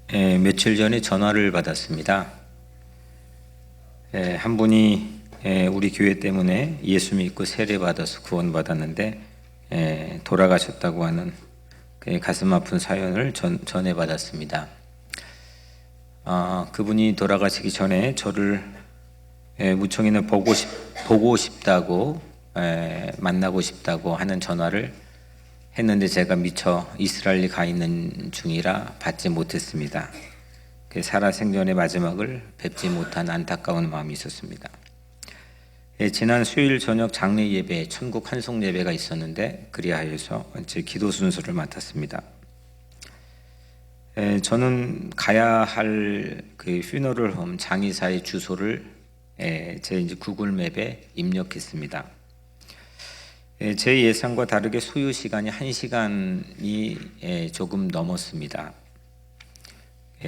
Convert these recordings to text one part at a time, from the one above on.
며칠 전에 전화를 받았습니다. 한 분이 우리 교회 때문에 예수 믿고 세례 받아서 구원받았는데 돌아가셨다고 하는 가슴 아픈 사연을 전해 받았습니다. 그분이 돌아가시기 전에 저를 무청인을 보고 싶다고 만나고 싶다고 하는 전화를 했는데 제가 미처 이스라엘에 가 있는 중이라 받지 못했습니다. 살아 생전의 마지막을 뵙지 못한 안타까운 마음이 있었습니다. 지난 수요일 저녁 장례 예배, 천국 환송 예배가 있었는데 그리하여서 제 기도 순서를 맡았습니다. 저는 가야 할 그 퓨너럴 홈 장의사의 주소를 제 이제 구글 맵에 입력했습니다. 제 예상과 다르게 소요 시간이 1시간이 조금 넘었습니다.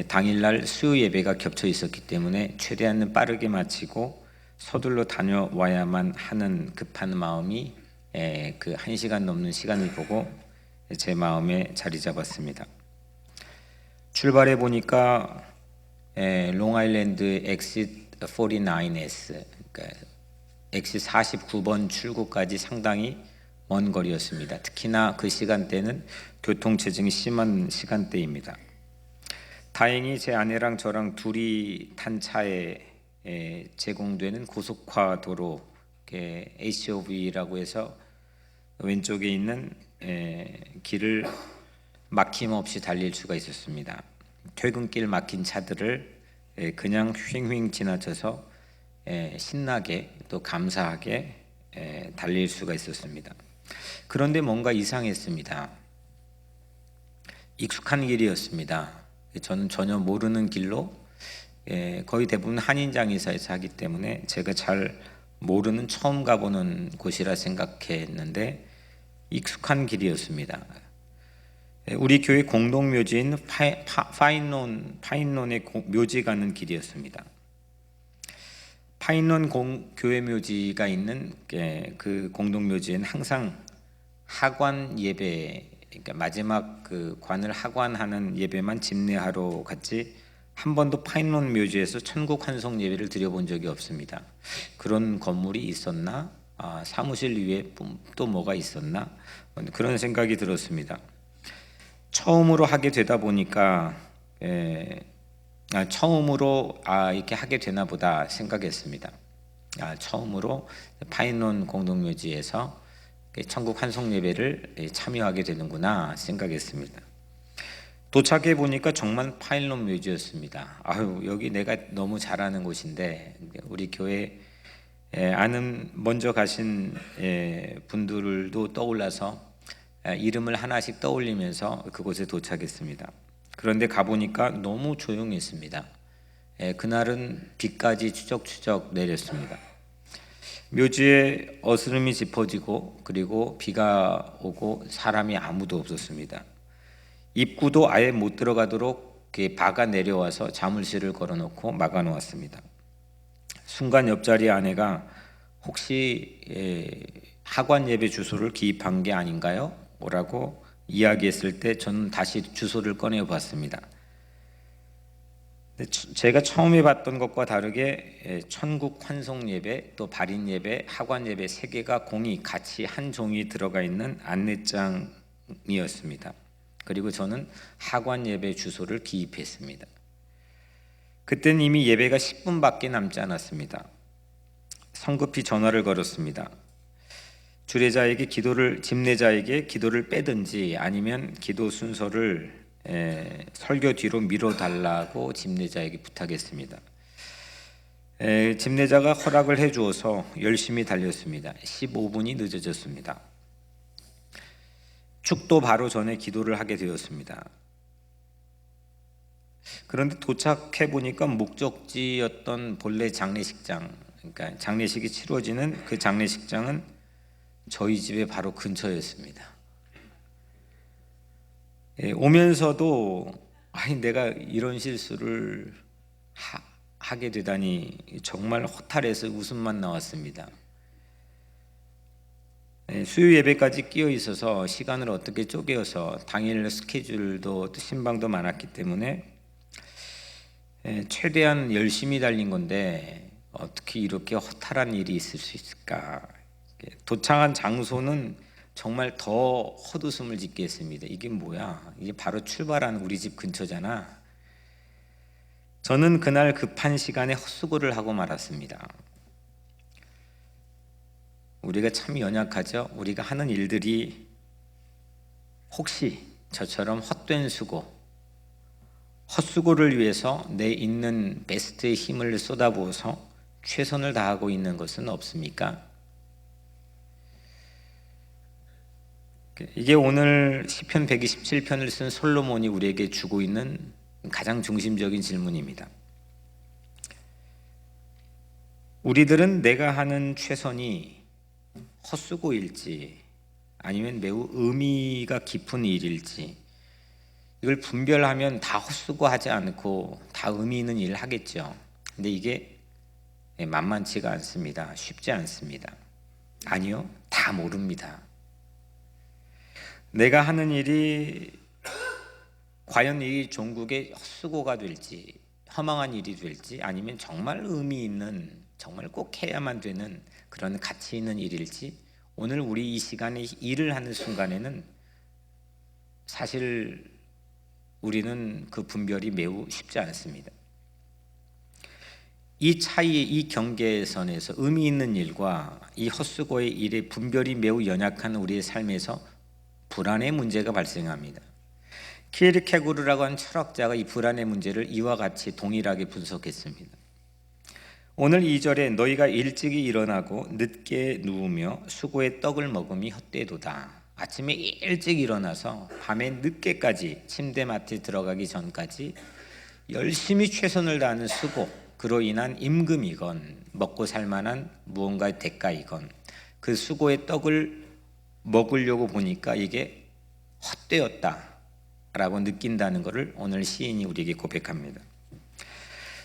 당일날 수요 예배가 겹쳐 있었기 때문에 최대한 빠르게 마치고 서둘러 다녀와야만 하는 급한 마음이 그 1시간 넘는 시간을 보고 제 마음에 자리 잡았습니다. 출발해 보니까 롱아일랜드 엑싯 49S, 그러니까 엑싯 49번 출구까지 상당히 먼 거리였습니다. 특히나 그 시간대는 교통체증이 심한 시간대입니다. 다행히 제 아내랑 저랑 둘이 탄 차에 제공되는 고속화 도로 HOV라고 해서 왼쪽에 있는 길을 막힘없이 달릴 수가 있었습니다. 퇴근길 막힌 차들을 그냥 휑휑 지나쳐서 신나게 또 감사하게 달릴 수가 있었습니다. 그런데 뭔가 이상했습니다. 익숙한 길이었습니다. 저는 전혀 모르는 길로 거의 대부분 한인장의사에서 하기 때문에 제가 잘 모르는 처음 가보는 곳이라 생각했는데 익숙한 길이었습니다. 우리 교회 공동묘지인 파인론의 묘지 가는 길이었습니다. 파인론 교회 묘지가 있는 그 공동묘지에는 항상 하관 예배, 그러니까 마지막 그 관을 하관하는 예배만 집례하러 갔지 한 번도 파인론 묘지에서 천국 환송 예배를 드려본 적이 없습니다. 그런 건물이 있었나? 사무실 위에 또 뭐가 있었나? 그런 생각이 들었습니다. 처음으로 하게 되다 보니까 처음으로 이렇게 하게 되나 보다 생각했습니다. 처음으로 파인론 공동묘지에서 천국 환송 예배를 참여하게 되는구나 생각했습니다. 도착해 보니까 정말 파인론 묘지였습니다. 여기 내가 너무 잘 아는 곳인데 우리 교회 아는 먼저 가신 분들도 떠올라서 이름을 하나씩 떠올리면서 그곳에 도착했습니다. 그런데 가보니까 너무 조용했습니다. 그날은 비까지 추적추적 내렸습니다. 묘지에 어스름이 짚어지고 그리고 비가 오고 사람이 아무도 없었습니다. 입구도 아예 못 들어가도록 박아 내려와서 자물쇠를 걸어놓고 막아놓았습니다. 순간 옆자리 아내가 혹시 하관 예배 주소를 기입한 게 아닌가요? 뭐라고 이야기했을 때 저는 다시 주소를 꺼내 봤습니다. 제가 처음에 봤던 것과 다르게 천국 환송 예배, 또 발인 예배, 하관 예배 세 개가 공이 같이 한 종이 들어가 있는 안내장이었습니다. 그리고 저는 하관 예배 주소를 기입했습니다. 그때는 이미 예배가 10분밖에 남지 않았습니다. 성급히 전화를 걸었습니다. 집례자에게 기도를 빼든지 아니면 기도 순서를 설교 뒤로 미뤄달라고 집례자에게 부탁했습니다. 집례자가 허락을 해주어서 열심히 달렸습니다. 15분이 늦어졌습니다. 축도 바로 전에 기도를 하게 되었습니다. 그런데 도착해 보니까 목적지였던 본래 장례식장, 그러니까 장례식이 치러지는 그 장례식장은 저희 집에 바로 근처였습니다. 오면서도 내가 이런 실수를 하게 되다니 정말 허탈해서 웃음만 나왔습니다. 수요 예배까지 끼어 있어서 시간을 어떻게 쪼개어서 당일 스케줄도 신방도 많았기 때문에 최대한 열심히 달린 건데 어떻게 이렇게 허탈한 일이 있을 수 있을까? 도착한 장소는 정말 더 헛웃음을 짓게 했습니다. 이게 뭐야? 이게 바로 출발한 우리 집 근처잖아. 저는 그날 급한 시간에 헛수고를 하고 말았습니다. 우리가 참 연약하죠? 우리가 하는 일들이 혹시 저처럼 헛된 수고, 헛수고를 위해서 내 있는 베스트의 힘을 쏟아부어서 최선을 다하고 있는 것은 없습니까? 이게 오늘 시편 127편을 쓴 솔로몬이 우리에게 주고 있는 가장 중심적인 질문입니다. 우리들은 내가 하는 최선이 헛수고일지 아니면 매우 의미가 깊은 일일지 이걸 분별하면 다 헛수고하지 않고 다 의미 있는 일을 하겠죠. 근데 이게 만만치가 않습니다. 쉽지 않습니다. 아니요, 다 모릅니다. 내가 하는 일이 과연 이 종국의 헛수고가 될지 허망한 일이 될지 아니면 정말 의미 있는 정말 꼭 해야만 되는 그런 가치 있는 일일지 오늘 우리 이 시간에 일을 하는 순간에는 사실 우리는 그 분별이 매우 쉽지 않습니다. 이 차이의 이 경계선에서 의미 있는 일과 이 헛수고의 일의 분별이 매우 연약한 우리의 삶에서 불안의 문제가 발생합니다. 키르케고르라고 하는 철학자가 이 불안의 문제를 이와 같이 동일하게 분석했습니다. 오늘 2절에 너희가 일찍이 일어나고 늦게 누우며 수고의 떡을 먹음이 헛되도다. 아침에 일찍 일어나서 밤에 늦게까지 침대맡에 들어가기 전까지 열심히 최선을 다하는 수고, 그로 인한 임금이건 먹고 살만한 무언가의 대가이건 그 수고의 떡을 먹으려고 보니까 이게 헛되었다라고 느낀다는 것을 오늘 시인이 우리에게 고백합니다.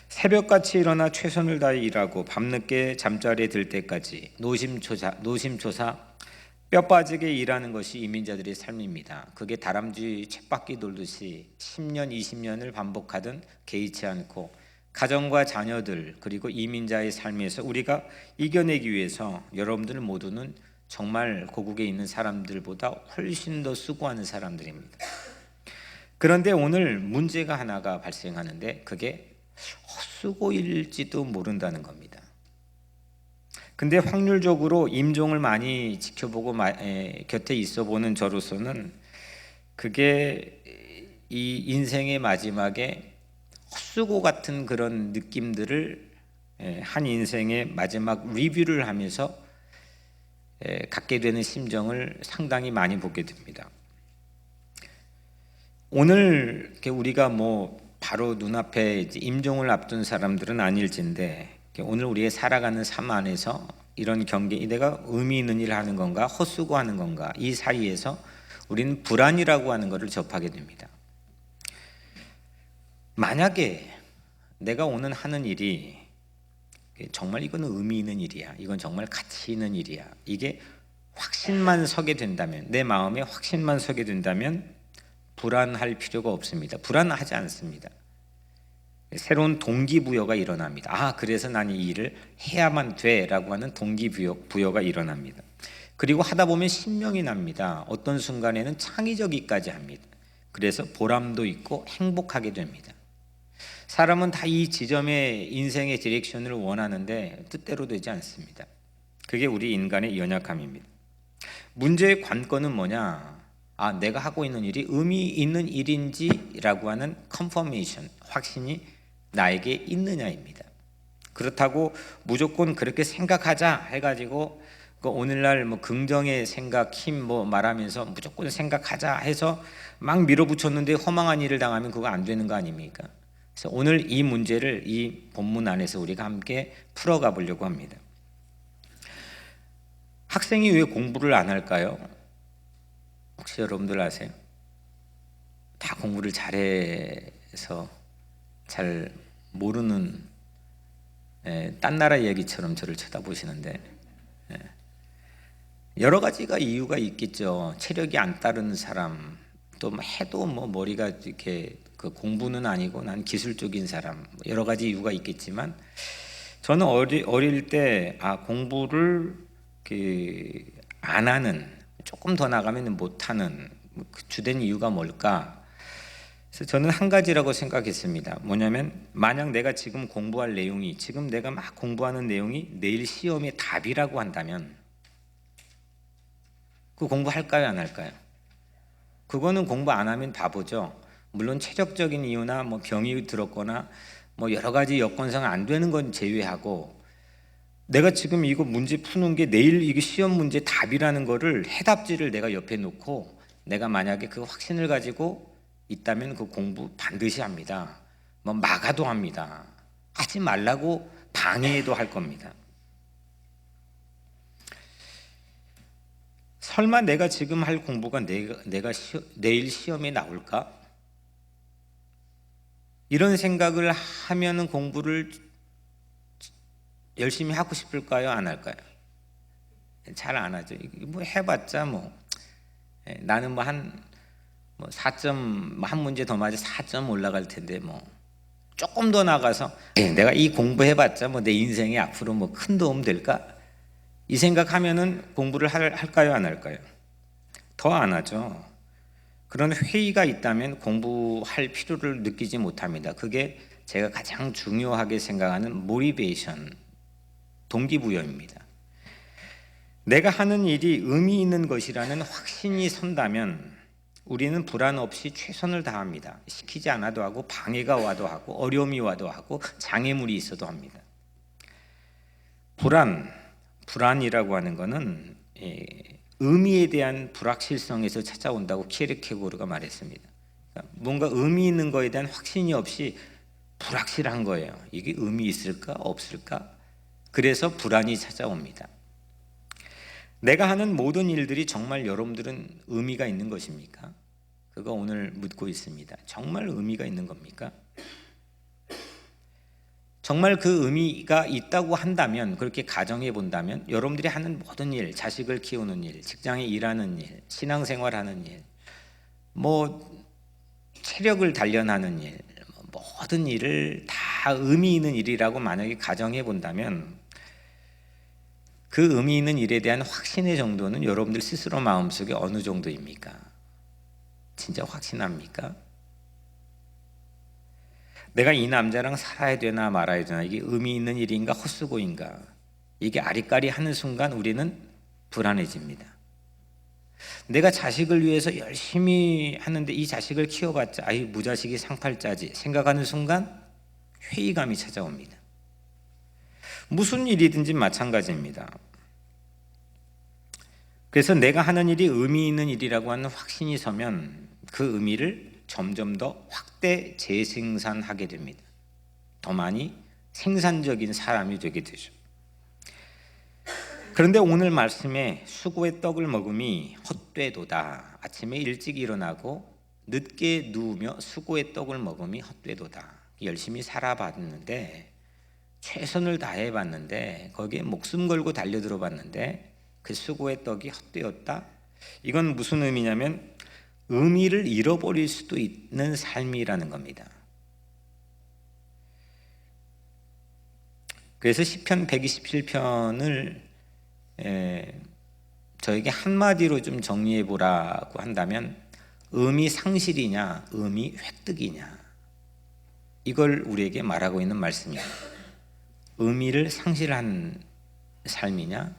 새벽같이 일어나 최선을 다해 일하고 밤늦게 잠자리에 들 때까지 노심초사 뼈 빠지게 일하는 것이 이민자들의 삶입니다. 그게 다람쥐 쳇바퀴 돌듯이 10년, 20년을 반복하든 개의치 않고 가정과 자녀들 그리고 이민자의 삶에서 우리가 이겨내기 위해서 여러분들 모두는 정말 고국에 있는 사람들보다 훨씬 더 수고하는 사람들입니다. 그런데 오늘 문제가 하나가 발생하는데 그게 헛수고일지도 모른다는 겁니다. 근데 확률적으로 임종을 많이 지켜보고 곁에 있어 보는 저로서는 그게 이 인생의 마지막에 헛수고 같은 그런 느낌들을 한 인생의 마지막 리뷰를 하면서 갖게 되는 심정을 상당히 많이 보게 됩니다. 오늘 우리가 바로 눈앞에 임종을 앞둔 사람들은 아닐진데 오늘 우리의 살아가는 삶 안에서 이런 경계, 내가 의미 있는 일을 하는 건가 헛수고하는 건가 이 사이에서 우리는 불안이라고 하는 것을 접하게 됩니다. 만약에 내가 오늘 하는 일이 정말 이건 의미 있는 일이야, 이건 정말 가치 있는 일이야, 이게 확신만 서게 된다면, 내 마음에 확신만 서게 된다면 불안할 필요가 없습니다. 불안하지 않습니다. 새로운 동기부여가 일어납니다. 그래서 난 이 일을 해야만 돼라고 하는 동기부여가 일어납니다. 그리고 하다 보면 신명이 납니다. 어떤 순간에는 창의적이까지 합니다. 그래서 보람도 있고 행복하게 됩니다. 사람은 다 이 지점에 인생의 디렉션을 원하는데 뜻대로 되지 않습니다. 그게 우리 인간의 연약함입니다. 문제의 관건은 뭐냐? 내가 하고 있는 일이 의미 있는 일인지라고 하는 컨퍼메이션, 확신이 나에게 있느냐입니다. 그렇다고 무조건 그렇게 생각하자 해가지고 오늘날 긍정의 생각, 힘 말하면서 무조건 생각하자 해서 막 밀어붙였는데 허망한 일을 당하면 그거 안 되는 거 아닙니까? 그래서 오늘 이 문제를 이 본문 안에서 우리가 함께 풀어가 보려고 합니다. 학생이 왜 공부를 안 할까요? 혹시 여러분들 아세요? 다 공부를 잘해서 잘 모르는 딴 나라 얘기처럼 저를 쳐다보시는데 여러 가지가 이유가 있겠죠. 체력이 안 따르는 사람, 또 해도 머리가 이렇게 그 공부는 아니고 난 기술적인 사람, 여러 가지 이유가 있겠지만 저는 어릴 때 공부를 안 하는, 조금 더 나가면 못하는 그 주된 이유가 뭘까? 그래서 저는 한 가지라고 생각했습니다. 뭐냐면 만약 내가 지금 공부할 내용이, 지금 내가 막 공부하는 내용이 내일 시험의 답이라고 한다면 그 공부할까요, 안 할까요? 그거는 공부 안 하면 바보죠. 물론 체력적인 이유나 뭐 병이 들었거나 뭐 여러 가지 여건상 안 되는 건 제외하고, 내가 지금 이거 문제 푸는 게 내일 이게 시험 문제 답이라는 거를, 해답지를 내가 옆에 놓고 내가 만약에 그 확신을 가지고 있다면 그 공부 반드시 합니다. 뭐 막아도 합니다. 하지 말라고 방해도 할 겁니다. 설마 내가 지금 할 공부가 내일 시험에 나올까? 이런 생각을 하면은 공부를 열심히 하고 싶을까요? 안 할까요? 잘 안 하죠. 뭐 해봤자 나는 한 4점, 한 문제 더 맞아 4점 올라갈 텐데 조금 더 나가서 내가 이 공부해봤자 내 인생에 앞으로 큰 도움 될까? 이 생각하면은 공부를 할까요? 안 할까요? 더 안 하죠. 그런 회의가 있다면 공부할 필요를 느끼지 못합니다. 그게 제가 가장 중요하게 생각하는 모티베이션, 동기부여입니다. 내가 하는 일이 의미 있는 것이라는 확신이 선다면 우리는 불안 없이 최선을 다합니다. 시키지 않아도 하고, 방해가 와도 하고, 어려움이 와도 하고, 장애물이 있어도 합니다. 불안이라고 하는 것은 의미에 대한 불확실성에서 찾아온다고 키에르케고르가 말했습니다. 그러니까 뭔가 의미 있는 거에 대한 확신이 없이 불확실한 거예요. 이게 의미 있을까 없을까? 그래서 불안이 찾아옵니다. 내가 하는 모든 일들이 정말 여러분들은 의미가 있는 것입니까? 그거 오늘 묻고 있습니다. 정말 의미가 있는 겁니까? 정말 그 의미가 있다고 한다면, 그렇게 가정해 본다면 여러분들이 하는 모든 일, 자식을 키우는 일, 직장에 일하는 일, 신앙생활하는 일, 체력을 단련하는 일, 모든 일을 다 의미 있는 일이라고 만약에 가정해 본다면 그 의미 있는 일에 대한 확신의 정도는 여러분들 스스로 마음속에 어느 정도입니까? 진짜 확신합니까? 내가 이 남자랑 살아야 되나 말아야 되나, 이게 의미 있는 일인가 헛수고인가, 이게 아리까리 하는 순간 우리는 불안해집니다. 내가 자식을 위해서 열심히 하는데 이 자식을 키워봤자 무자식이 상팔자지 생각하는 순간 회의감이 찾아옵니다. 무슨 일이든지 마찬가지입니다. 그래서 내가 하는 일이 의미 있는 일이라고 하는 확신이 서면 그 의미를 점점 더 확대 재생산하게 됩니다. 더 많이 생산적인 사람이 되게 되죠. 그런데 오늘 말씀에 수고의 떡을 먹음이 헛되도다. 아침에 일찍 일어나고 늦게 누우며 수고의 떡을 먹음이 헛되도다. 열심히 살아봤는데, 최선을 다해봤는데, 거기에 목숨 걸고 달려들어봤는데 그 수고의 떡이 헛되었다. 이건 무슨 의미냐면 의미를 잃어버릴 수도 있는 삶이라는 겁니다. 그래서 시편 127편을 저에게 한마디로 좀 정리해 보라고 한다면 의미 상실이냐 의미 획득이냐, 이걸 우리에게 말하고 있는 말씀입니다. 의미를 상실한 삶이냐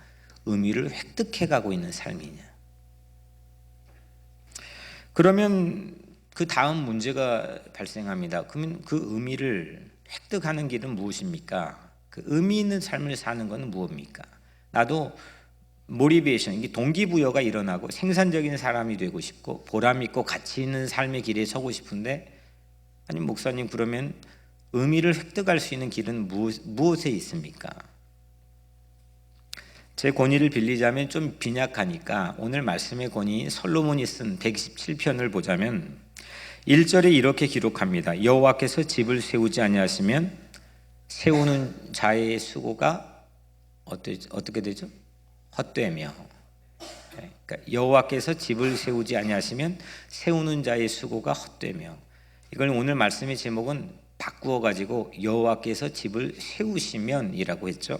의미를 획득해 가고 있는 삶이냐. 그러면 그 다음 문제가 발생합니다. 그러면 그 의미를 획득하는 길은 무엇입니까? 그 의미 있는 삶을 사는 것은 무엇입니까? 나도 모티베이션, 이게 동기부여가 일어나고 생산적인 사람이 되고 싶고 보람 있고 가치 있는 삶의 길에 서고 싶은데, 아니 목사님, 그러면 의미를 획득할 수 있는 길은 무엇에 있습니까? 제 권위를 빌리자면 좀 빈약하니까 오늘 말씀의 권위인 솔로몬이 쓴 127편을 보자면 1절에 이렇게 기록합니다. 여호와께서 집을 세우지 아니하시면 세우는 자의 수고가 어떻게 되죠? 헛되며. 그러니까 여호와께서 집을 세우지 아니하시면 세우는 자의 수고가 헛되며. 이걸 오늘 말씀의 제목은 바꾸어 가지고 여호와께서 집을 세우시면이라고 했죠.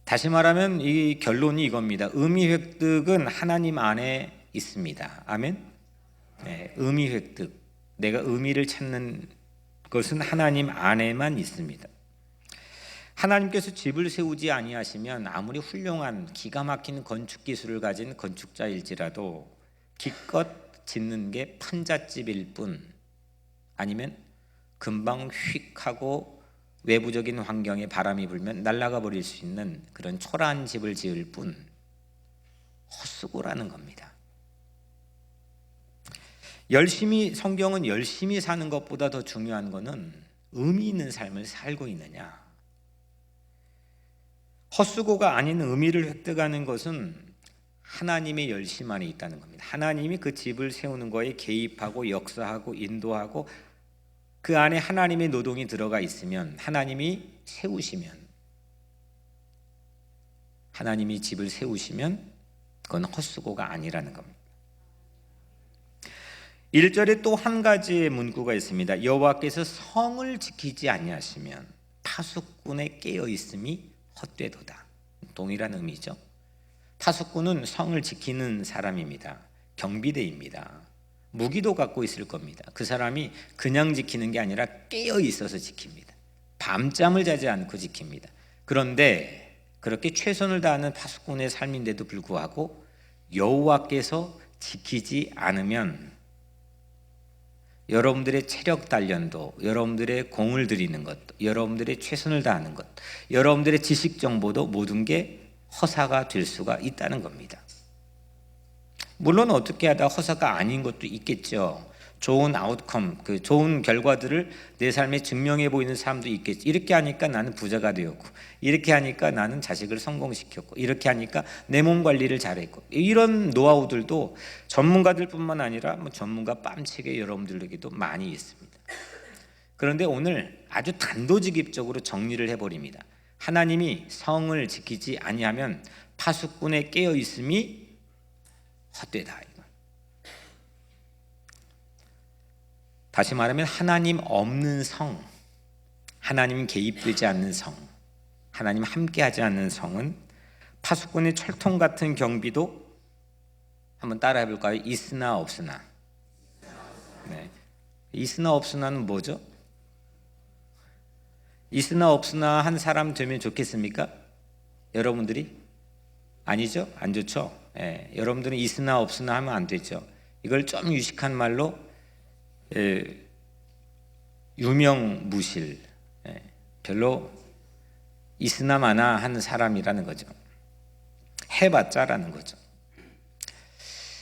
다시 말하면 이 결론이 이겁니다. 의미 획득은 하나님 안에 있습니다. 아멘. 네, 의미 획득. 내가 의미를 찾는 것은 하나님 안에만 있습니다. 하나님께서 집을 세우지 아니하시면 아무리 훌륭한 기가 막힌 건축 기술을 가진 건축자일지라도 기껏 짓는 게 판잣집일 뿐, 아니면 금방 휙 하고 외부적인 환경에 바람이 불면 날아가 버릴 수 있는 그런 초라한 집을 지을 뿐 헛수고라는 겁니다. 성경은 열심히 사는 것보다 더 중요한 것은 의미 있는 삶을 살고 있느냐. 헛수고가 아닌 의미를 획득하는 것은 하나님의 열심 안에 있다는 겁니다. 하나님이 그 집을 세우는 거에 개입하고 역사하고 인도하고 그 안에 하나님의 노동이 들어가 있으면, 하나님이 집을 세우시면 그건 헛수고가 아니라는 겁니다. 1절에 또 한 가지의 문구가 있습니다. 여호와께서 성을 지키지 아니하시면 파수꾼의 깨어있음이 헛되도다. 동일한 의미죠. 파수꾼은 성을 지키는 사람입니다. 경비대입니다. 무기도 갖고 있을 겁니다. 그 사람이 그냥 지키는 게 아니라 깨어 있어서 지킵니다. 밤잠을 자지 않고 지킵니다. 그런데 그렇게 최선을 다하는 파수꾼의 삶인데도 불구하고 여호와께서 지키지 않으면 여러분들의 체력 단련도, 여러분들의 공을 들이는 것도, 여러분들의 최선을 다하는 것, 여러분들의 지식 정보도 모든 게 허사가 될 수가 있다는 겁니다. 물론 어떻게 하다 허사가 아닌 것도 있겠죠. 좋은 아웃컴, 그 좋은 결과들을 내 삶에 증명해 보이는 사람도 있겠지. 이렇게 하니까 나는 부자가 되었고, 이렇게 하니까 나는 자식을 성공시켰고, 이렇게 하니까 내 몸 관리를 잘했고, 이런 노하우들도 전문가들뿐만 아니라 전문가 뺨치게 여러분들에게도 많이 있습니다. 그런데 오늘 아주 단도직입적으로 정리를 해버립니다. 하나님이 성을 지키지 아니하면 파수꾼의 깨어 있음이 헛되다. 다시 말하면 하나님 없는 성, 하나님 개입되지 않는 성, 하나님 함께하지 않는 성은 파수꾼의 철통 같은 경비도 한번 따라해 볼까요? 있으나 없으나. 네. 있으나 없으나는 뭐죠? 있으나 없으나 한 사람 되면 좋겠습니까? 여러분들이? 아니죠? 안 좋죠? 예, 여러분들은 있으나 없으나 하면 안 되죠. 이걸 좀 유식한 말로 유명무실, 별로 있으나 마나 하는 사람이라는 거죠. 해봤자라는 거죠.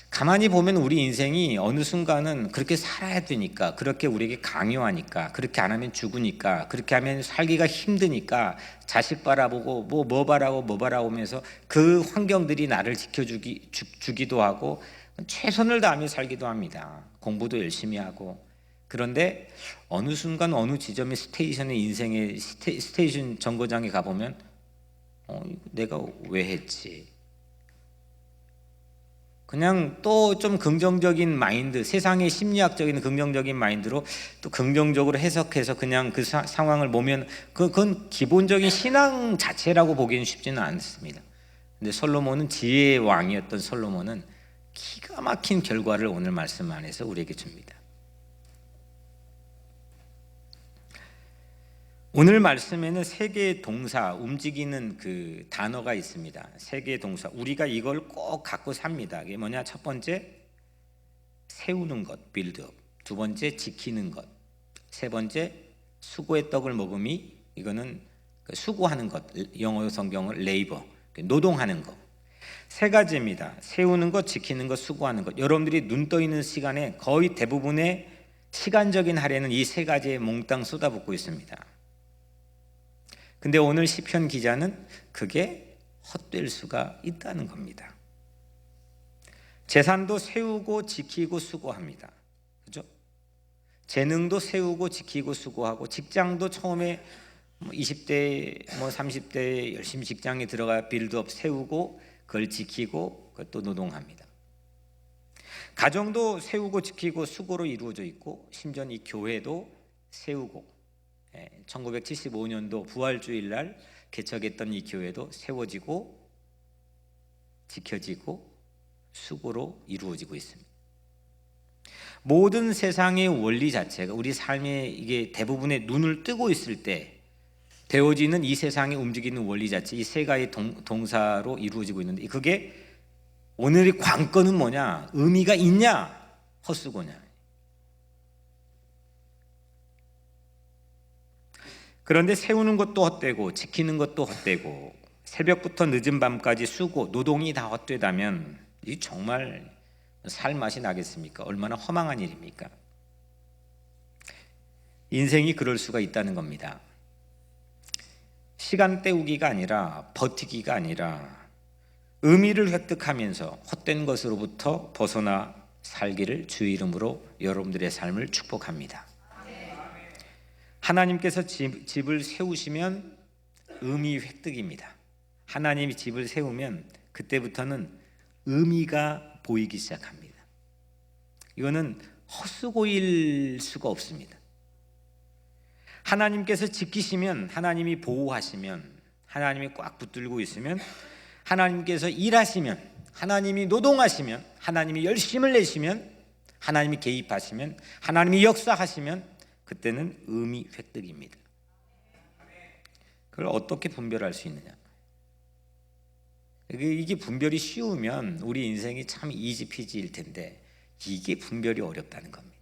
가만히 보면 우리 인생이 어느 순간은 그렇게 살아야 되니까, 그렇게 우리에게 강요하니까, 그렇게 안 하면 죽으니까, 그렇게 하면 살기가 힘드니까 자식 바라보고 뭐 바라고 하면서 그 환경들이 나를 지켜주기도 하고 최선을 다하며 살기도 합니다. 공부도 열심히 하고. 그런데 어느 순간 어느 지점의 스테이션의 인생의 스테이션 정거장에 가보면 내가 왜 했지? 그냥 또 좀 긍정적인 마인드, 세상의 심리학적인 긍정적인 마인드로 또 긍정적으로 해석해서 그냥 그 상황을 보면 그건 기본적인 신앙 자체라고 보기는 쉽지는 않습니다. 근데 솔로몬은, 지혜의 왕이었던 솔로몬은 기가 막힌 결과를 오늘 말씀 안에서 우리에게 줍니다. 오늘 말씀에는 세 개의 동사, 움직이는 그 단어가 있습니다. 세 개의 동사. 우리가 이걸 꼭 갖고 삽니다. 이게 뭐냐? 첫 번째, 세우는 것, 빌드업. 두 번째, 지키는 것. 세 번째, 수고의 떡을 먹음이, 이거는 수고하는 것. 영어 성경은 레이버, 노동하는 것. 세 가지입니다. 세우는 것, 지키는 것, 수고하는 것. 여러분들이 눈 떠 있는 시간에 거의 대부분의 시간적인 할애는 이 세 가지에 몽땅 쏟아붓고 있습니다. 근데 오늘 시편 기자는 그게 헛될 수가 있다는 겁니다. 재산도 세우고 지키고 수고합니다. 그죠? 재능도 세우고 지키고 수고하고, 직장도 처음에 20대 30대 열심히 직장에 들어가 빌드업 세우고 그걸 지키고 그것도 노동합니다. 가정도 세우고 지키고 수고로 이루어져 있고, 심지어 이 교회도 세우고, 1975년도 부활주일 날 개척했던 이 교회도 세워지고 지켜지고 수고로 이루어지고 있습니다. 모든 세상의 원리 자체가 우리 삶에 이게 대부분의 눈을 뜨고 있을 때 되어지는 이 세상에 움직이는 원리 자체, 이 세 가지 동사로 이루어지고 있는데, 그게 오늘의 관건은 뭐냐? 의미가 있냐? 헛수고냐? 그런데 세우는 것도 헛되고 지키는 것도 헛되고 새벽부터 늦은 밤까지 수고, 노동이 다 헛되다면 이 정말 살맛이 나겠습니까? 얼마나 허망한 일입니까? 인생이 그럴 수가 있다는 겁니다. 시간 때우기가 아니라 버티기가 아니라 의미를 획득하면서 헛된 것으로부터 벗어나 살기를 주의 이름으로 여러분들의 삶을 축복합니다. 하나님께서 집을 세우시면 의미 획득입니다. 하나님이 집을 세우면 그때부터는 의미가 보이기 시작합니다. 이거는 헛수고일 수가 없습니다. 하나님께서 지키시면, 하나님이 보호하시면, 하나님이 꽉 붙들고 있으면, 하나님께서 일하시면, 하나님이 노동하시면, 하나님이 열심을 내시면, 하나님이 개입하시면, 하나님이 역사하시면 그때는 의미 획득입니다. 그걸 어떻게 분별할 수 있느냐? 이게 분별이 쉬우면 우리 인생이 참 이지피지일 텐데, 이게 분별이 어렵다는 겁니다.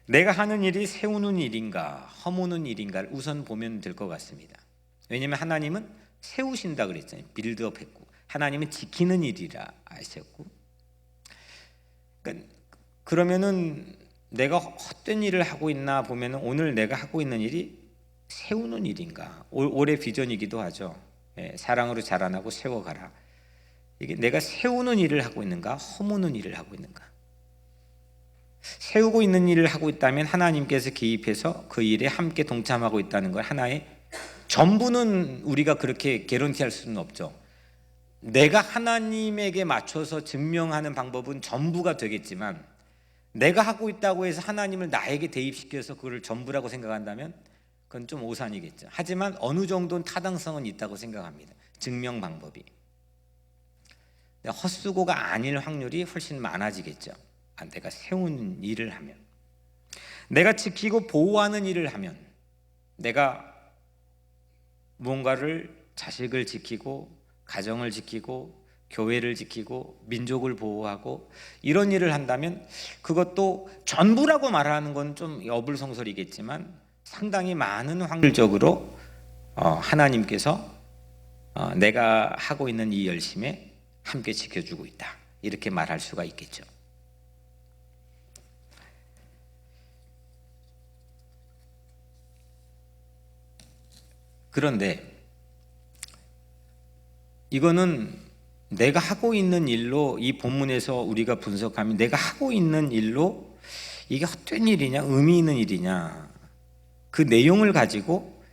내가 하는 일이 세우는 일인가 허무는 일인가를 우선 보면 될 것 같습니다. 왜냐하면 하나님은 세우신다 그랬잖아요. 빌드업 했고, 하나님은 지키는 일이라 하셨고, 그러면은 내가 헛된 일을 하고 있나 보면 오늘 내가 하고 있는 일이 세우는 일인가? 올해 비전이기도 하죠. 사랑으로 자라나고 세워가라. 이게 내가 세우는 일을 하고 있는가 허무는 일을 하고 있는가? 세우고 있는 일을 하고 있다면 하나님께서 개입해서 그 일에 함께 동참하고 있다는 걸 하나의, 전부는 우리가 그렇게 개런티할 수는 없죠. 내가 하나님에게 맞춰서 증명하는 방법은 전부가 되겠지만, 내가 하고 있다고 해서 하나님을 나에게 대입시켜서 그걸 전부라고 생각한다면 그건 좀 오산이겠죠. 하지만 어느 정도는 타당성은 있다고 생각합니다. 증명 방법이. 헛수고가 아닐 확률이 훨씬 많아지겠죠. 내가 세우는 일을 하면, 내가 지키고 보호하는 일을 하면, 내가 무언가를, 자식을 지키고 가정을 지키고 교회를 지키고 민족을 보호하고 이런 일을 한다면, 그것도 전부라고 말하는 건 좀 어불성설이겠지만 상당히 많은 확률적으로 하나님께서 내가 하고 있는 이 열심에 함께 지켜주고 있다, 이렇게 말할 수가 있겠죠. 그런데 이거는 내가 하고 있는 일로, 이 본문에서 우리가 분석하면 내가 하고 있는 일로 이게 헛된 일이냐 의미 있는 일이냐, 그 내용을 가지고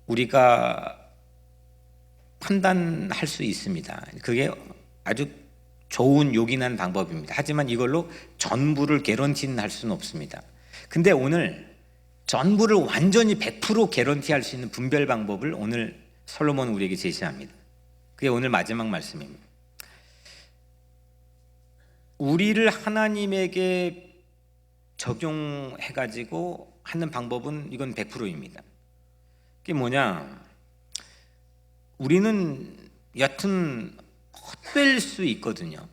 우리가 판단할 수 있습니다. 그게 아주 좋은 요긴한 방법입니다. 하지만 이걸로 전부를 개런티는 할 수는 없습니다. 근데 오늘 전부를 완전히 100% 개런티할 수 있는 분별 방법을 오늘 솔로몬은 우리에게 제시합니다. 그게 오늘 마지막 말씀입니다. 우리를 하나님에게 적용해가지고 하는 방법은 이건 100%입니다. 그게 뭐냐? 우리는 여튼 헛될 수 있거든요.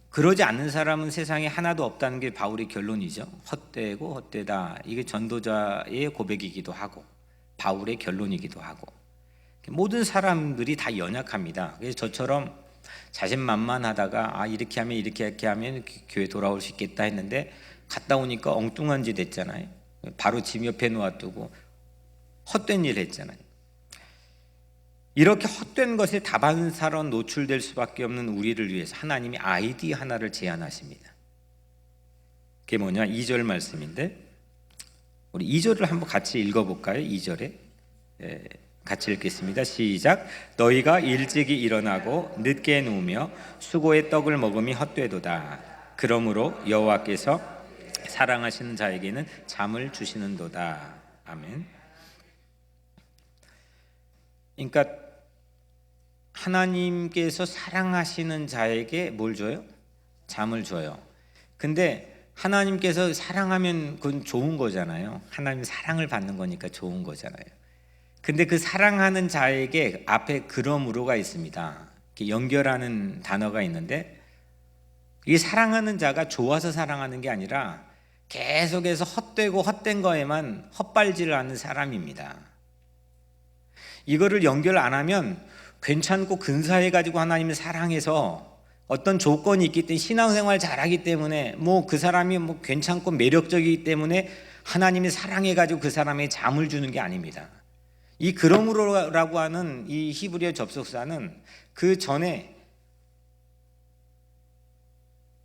그러지 않는 사람은 세상에 하나도 없다는 게 바울의 결론이죠. 헛되고 헛되다. 이게 전도자의 고백이기도 하고 바울의 결론이기도 하고, 모든 사람들이 다 연약합니다. 그래서 저처럼 자신만만하다가 이렇게 하면 교회 돌아올 수 있겠다 했는데 갔다 오니까 엉뚱한 짓 했잖아요. 바로 집 옆에 놓아두고 헛된 일 했잖아요. 이렇게 헛된 것에 다반사로 노출될 수밖에 없는 우리를 위해서 하나님이 아이디어 하나를 제안하십니다. 그게 뭐냐? 2절 말씀인데, 우리 2절을 한번 같이 읽어볼까요? 2절에 같이 읽겠습니다. 시작. 너희가 일찍이 일어나고 늦게 누우며 수고의 떡을 먹음이 헛되도다. 그러므로 여호와께서 사랑하시는 자에게는 잠을 주시는도다. 아멘. 그러니까 하나님께서 사랑하시는 자에게 뭘 줘요? 잠을 줘요. 근데 하나님께서 사랑하면 그건 좋은 거잖아요. 하나님 사랑을 받는 거니까 좋은 거잖아요. 근데 그 사랑하는 자에게 앞에 그러므로가 있습니다. 연결하는 단어가 있는데, 이 사랑하는 자가 좋아서 사랑하는 게 아니라 계속해서 헛되고 헛된 거에만 헛발질을 하는 사람입니다. 이거를 연결 안 하면 괜찮고 근사해가지고 하나님을 사랑해서 어떤 조건이 있기 때문에 신앙생활 잘하기 때문에 그 사람이 괜찮고 매력적이기 때문에 하나님이 사랑해가지고 그 사람에게 잠을 주는 게 아닙니다. 이 그러므로라고 하는 이 히브리어 접속사는 그 전에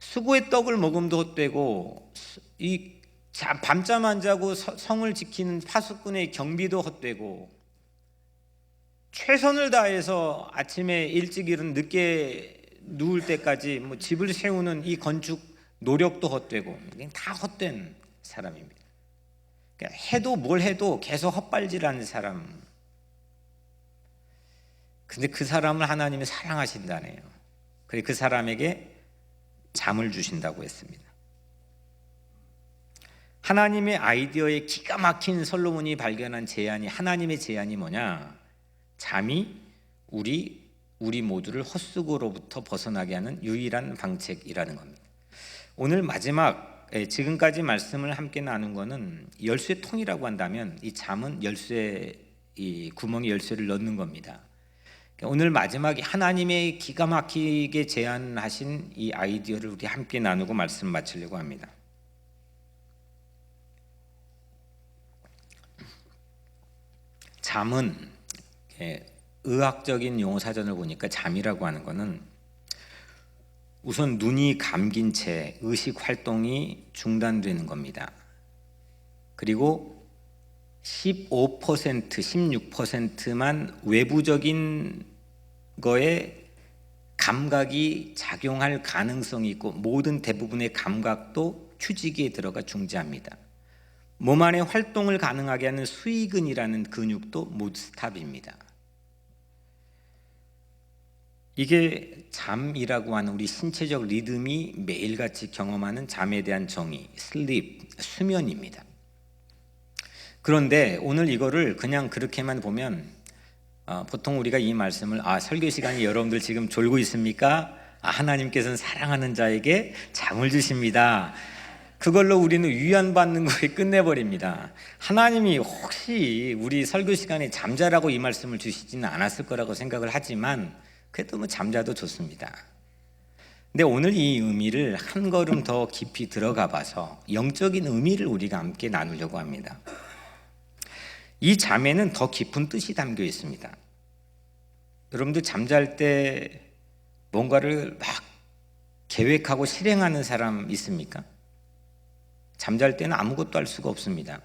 수고의 떡을 먹음도 헛되고 이 밤잠 안 자고 성을 지키는 파수꾼의 경비도 헛되고 최선을 다해서 아침에 일찍 일은 늦게 누울 때까지 집을 세우는 이 건축 노력도 헛되고 다 헛된 사람입니다. 그러니까 해도 뭘 해도 계속 헛발질하는 사람. 근데 그 사람을 하나님이 사랑하신다네요. 그래서 그 사람에게 잠을 주신다고 했습니다. 하나님의 아이디어에 기가 막힌 솔로몬이 발견한 제안이, 하나님의 제안이 뭐냐? 잠이 우리 모두를 헛수고로부터 벗어나게 하는 유일한 방책이라는 겁니다. 오늘 마지막 지금까지 말씀을 함께 나눈 거는 열쇠통이라고 한다면 이 잠은 이 구멍에 열쇠를 넣는 겁니다. 오늘 마지막에 하나님의 기가 막히게 제안하신 이 아이디어를 우리 함께 나누고 말씀 마치려고 합니다. 잠은 의학적인 용어 사전을 보니까 잠이라고 하는 것은 우선 눈이 감긴 채 의식 활동이 중단되는 겁니다. 그리고 15%, 16%만 외부적인 거에 감각이 작용할 가능성이 있고 모든 대부분의 감각도 휴지기에 들어가 중지합니다. 몸 안에 활동을 가능하게 하는 수의근이라는 근육도 모두 스탑입니다. 이게 잠이라고 하는 우리 신체적 리듬이 매일같이 경험하는 잠에 대한 정의, 슬립, 수면입니다. 그런데 오늘 이거를 그냥 그렇게만 보면 보통 우리가 이 말씀을 설교 시간이 여러분들 지금 졸고 있습니까? 하나님께서는 사랑하는 자에게 잠을 주십니다. 그걸로 우리는 위안받는 거에 끝내버립니다. 하나님이 혹시 우리 설교 시간에 잠자라고 이 말씀을 주시지는 않았을 거라고 생각을 하지만 그래도 잠자도 좋습니다. 근데 오늘 이 의미를 한 걸음 더 깊이 들어가 봐서 영적인 의미를 우리가 함께 나누려고 합니다. 이 잠에는 더 깊은 뜻이 담겨 있습니다. 여러분들 잠잘 때 뭔가를 막 계획하고 실행하는 사람 있습니까? 잠잘 때는 아무것도 할 수가 없습니다.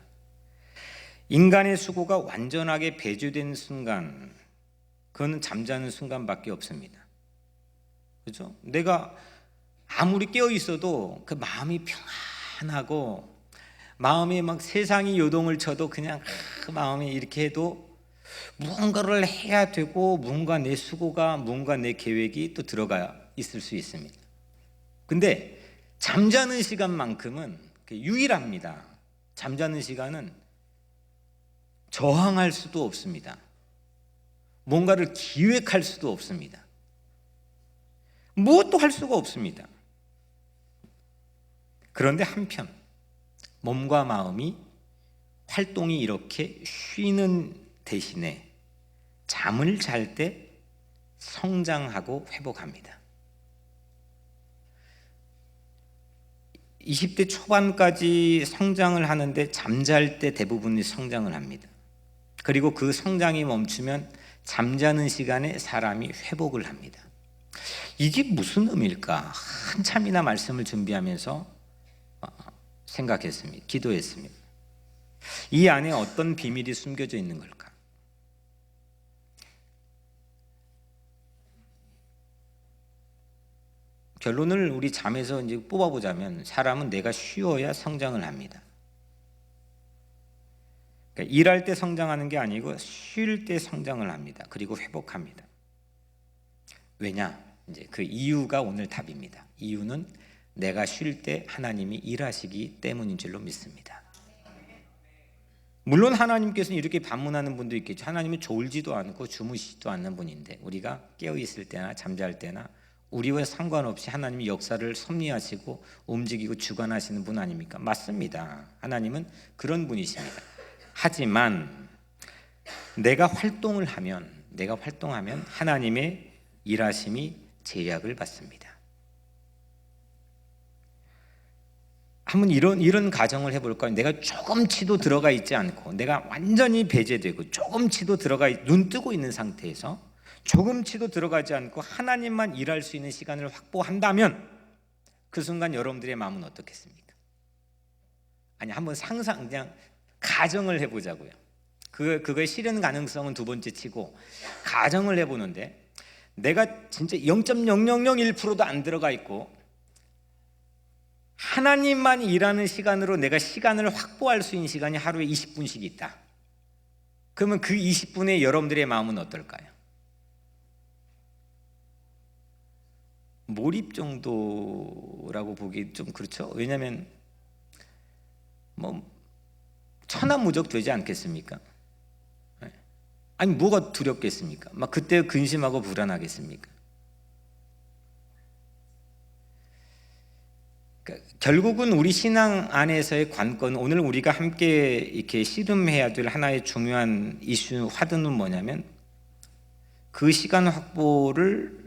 인간의 수고가 완전하게 배제된 순간, 그거는 잠자는 순간밖에 없습니다. 그렇죠? 내가 아무리 깨어 있어도 그 마음이 평안하고 마음이 막 세상이 요동을 쳐도 그냥 그 마음이 이렇게 해도 무언가를 해야 되고 뭔가 내 수고가 뭔가 내 계획이 또 들어가 있을 수 있습니다. 근데 잠자는 시간만큼은 유일합니다. 잠자는 시간은 저항할 수도 없습니다. 뭔가를 기획할 수도 없습니다. 무엇도 할 수가 없습니다. 그런데 한편 몸과 마음이 활동이 이렇게 쉬는 대신에 잠을 잘 때 성장하고 회복합니다. 20대 초반까지 성장을 하는데 잠잘 때 대부분이 성장을 합니다. 그리고 그 성장이 멈추면 잠자는 시간에 사람이 회복을 합니다. 이게 무슨 의미일까? 한참이나 말씀을 준비하면서 생각했습니다. 기도했습니다. 이 안에 어떤 비밀이 숨겨져 있는 걸까? 결론을 우리 잠에서 이제 뽑아보자면 사람은 내가 쉬어야 성장을 합니다. 그러니까 일할 때 성장하는 게 아니고 쉴 때 성장을 합니다. 그리고 회복합니다. 왜냐? 이제 그 이유가 오늘 답입니다. 이유는 내가 쉴 때 하나님이 일하시기 때문인 줄로 믿습니다. 물론 하나님께서는 이렇게 반문하는 분도 있겠죠. 하나님은 졸지도 않고 주무시지도 않는 분인데 우리가 깨어있을 때나 잠잘 때나 우리와 상관없이 하나님이 역사를 섭리하시고 움직이고 주관하시는 분 아닙니까? 맞습니다. 하나님은 그런 분이십니다. 하지만 내가 활동하면 하나님의 일하심이 제약을 받습니다. 한번 이런 가정을 해볼까요? 내가 조금치도 들어가 있지 않고 내가 완전히 배제되고 조금치도 눈 뜨고 있는 상태에서 조금치도 들어가지 않고 하나님만 일할 수 있는 시간을 확보한다면 그 순간 여러분들의 마음은 어떻겠습니까? 아니 한번 그냥 가정을 해보자고요. 그거의 실현 가능성은 두 번째 치고 가정을 해보는데 내가 진짜 0.0001%도 안 들어가 있고 하나님만 일하는 시간으로 내가 시간을 확보할 수 있는 시간이 하루에 20분씩 있다. 그러면 그 20분에 여러분들의 마음은 어떨까요? 몰입 정도라고 보기 좀 그렇죠. 왜냐하면 천하무적 되지 않겠습니까? 아니 뭐가 두렵겠습니까? 막 그때 근심하고 불안하겠습니까? 결국은 우리 신앙 안에서의 관건, 오늘 우리가 함께 이렇게 씨름해야 될 하나의 중요한 이슈, 화두는 뭐냐면 그 시간 확보를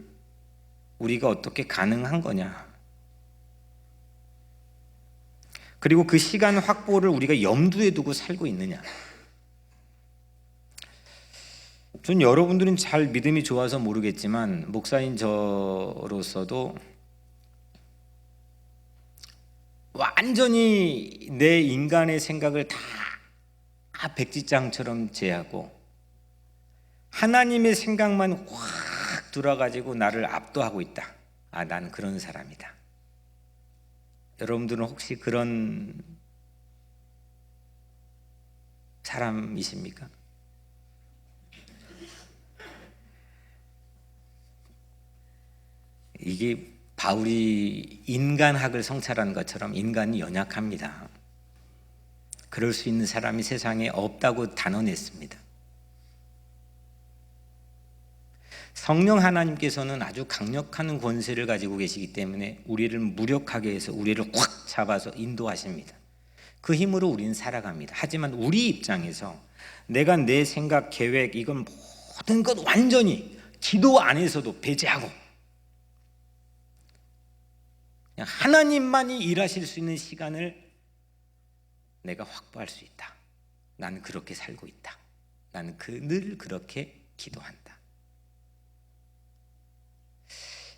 우리가 어떻게 가능한 거냐. 그리고 그 시간 확보를 우리가 염두에 두고 살고 있느냐. 전 여러분들은 잘 믿음이 좋아서 모르겠지만 목사인 저로서도 완전히 내 인간의 생각을 다 백지장처럼 제하고 하나님의 생각만 확 들어가지고 나를 압도하고 있다. 난 그런 사람이다. 여러분들은 혹시 그런 사람이십니까? 이게 바울이 인간학을 성찰한 것처럼 인간이 연약합니다. 그럴 수 있는 사람이 세상에 없다고 단언했습니다. 성령 하나님께서는 아주 강력한 권세를 가지고 계시기 때문에 우리를 무력하게 해서 우리를 확 잡아서 인도하십니다. 그 힘으로 우리는 살아갑니다. 하지만 우리 입장에서 내가 내 생각, 계획 이건 모든 것 완전히 기도 안에서도 배제하고 그냥 하나님만이 일하실 수 있는 시간을 내가 확보할 수 있다. 나는 그렇게 살고 있다. 나는 늘 그렇게 기도한다.